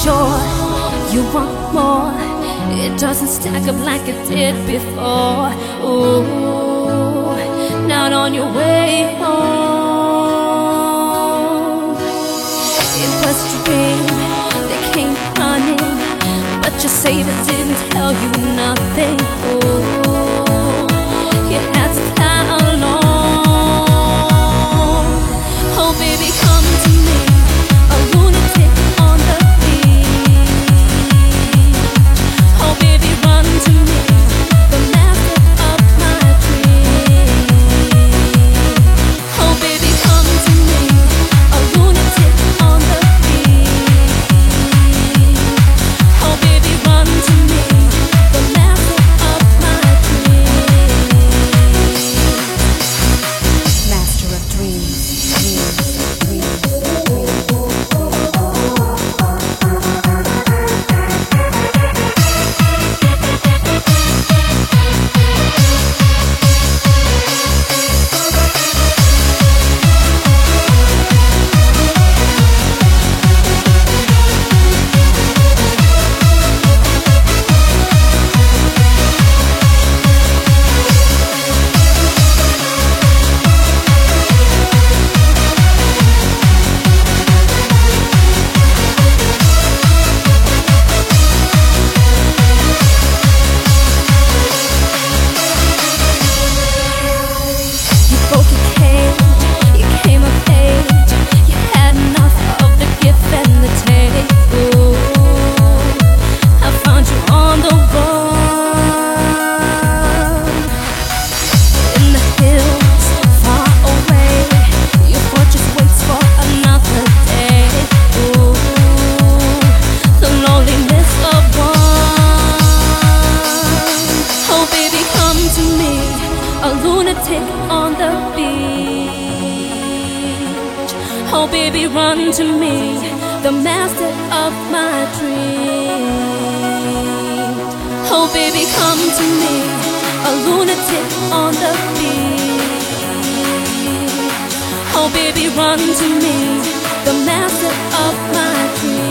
sure you want more. It doesn't stack up like it did before. Ooh, not on your way home. It was a dream that came running, but your savior didn't tell you nothing. Ooh, you had to fly alone. Oh baby, come to me, a lunatic on the beach. Oh baby, run to me, the master of my dreams. Oh baby, come to me, a lunatic on the beach. Oh baby, run to me, the master of my dreams. Master of dreams. On the beach. Oh baby, run to me, the master of my dreams. Oh baby, come to me, a lunatic on the beach. Oh baby, run to me, the master of my dreams.